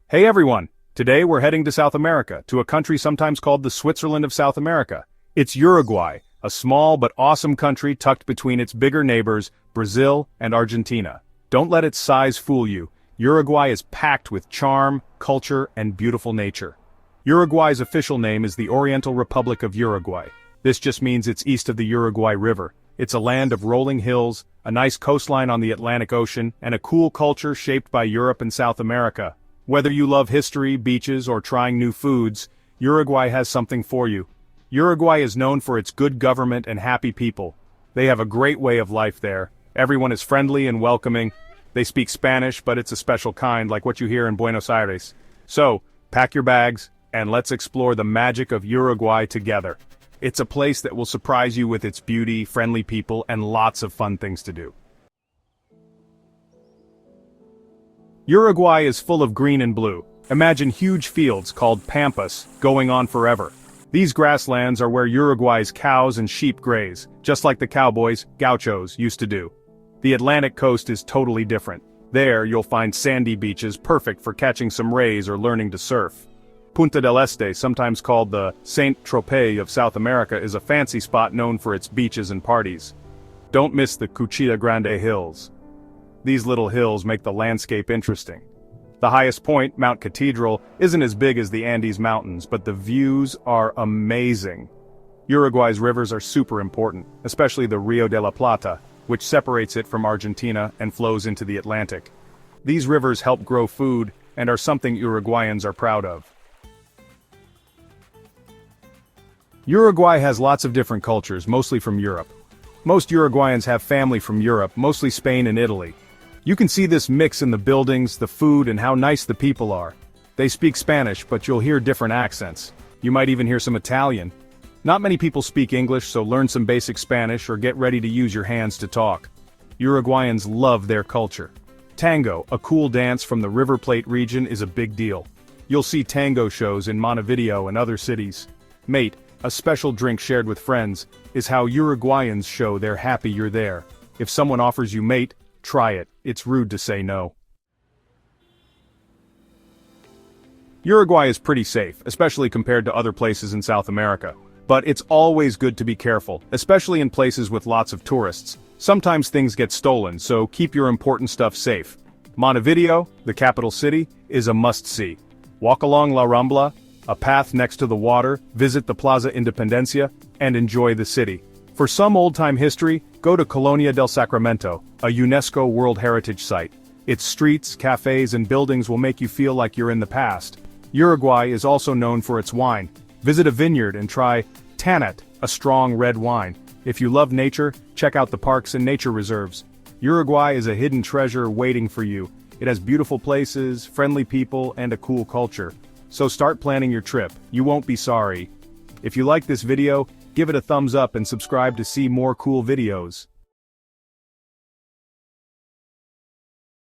Hey everyone! Today we're heading to South America, to a country sometimes called the Switzerland of South America. It's Uruguay, a small but awesome country tucked between its bigger neighbors, Brazil and Argentina. Don't let its size fool you. Uruguay is packed with charm, culture, and beautiful nature. Uruguay's official name is the Oriental Republic of Uruguay. This just means it's east of the Uruguay River. It's a land of rolling hills, a nice coastline on the Atlantic Ocean, and a cool culture shaped by Europe and South America. Whether you love history, beaches, or trying new foods, Uruguay has something for you. Uruguay is known for its good government and happy people. They have a great way of life there. Everyone is friendly and welcoming. They speak Spanish, but it's a special kind, like what you hear in Buenos Aires. So, pack your bags, and let's explore the magic of Uruguay together. It's a place that will surprise you with its beauty, friendly people, and lots of fun things to do. Uruguay is full of green and blue. Imagine huge fields called pampas, going on forever. These grasslands are where Uruguay's cows and sheep graze, just like the cowboys, gauchos, used to do. The Atlantic coast is totally different. There you'll find sandy beaches perfect for catching some rays or learning to surf. Punta del Este, sometimes called the Saint-Tropez of South America, is a fancy spot known for its beaches and parties. Don't miss the Cuchilla Grande Hills. These little hills make the landscape interesting. The highest point, Mount Cathedral, isn't as big as the Andes Mountains, but the views are amazing. Uruguay's rivers are super important, especially the Rio de la Plata, which separates it from Argentina and flows into the Atlantic. These rivers help grow food and are something Uruguayans are proud of. Uruguay has lots of different cultures, mostly from Europe. Most Uruguayans have family from Europe, mostly Spain and Italy. You can see this mix in the buildings, the food, and how nice the people are. They speak Spanish, but you'll hear different accents. You might even hear some Italian. Not many people speak English, so learn some basic Spanish or get ready to use your hands to talk. Uruguayans love their culture. Tango, a cool dance from the River Plate region, is a big deal. You'll see tango shows in Montevideo and other cities. Mate, a special drink shared with friends, is how Uruguayans show they're happy you're there. If someone offers you mate, try it. It's rude to say no. Uruguay is pretty safe, especially compared to other places in South America. But it's always good to be careful, especially in places with lots of tourists. Sometimes things get stolen, so keep your important stuff safe. Montevideo, the capital city, is a must-see. Walk along La Rambla, a path next to the water, visit the Plaza Independencia, and enjoy the city. For some old-time history, go to Colonia del Sacramento, a UNESCO World Heritage Site. Its streets, cafes, and buildings will make you feel like you're in the past. Uruguay is also known for its wine. Visit a vineyard and try Tanat, a strong red wine. If you love nature, check out the parks and nature reserves. Uruguay is a hidden treasure waiting for you. It has beautiful places, friendly people, and a cool culture. So start planning your trip. You won't be sorry. If you like this video, give it a thumbs up and subscribe to see more cool videos.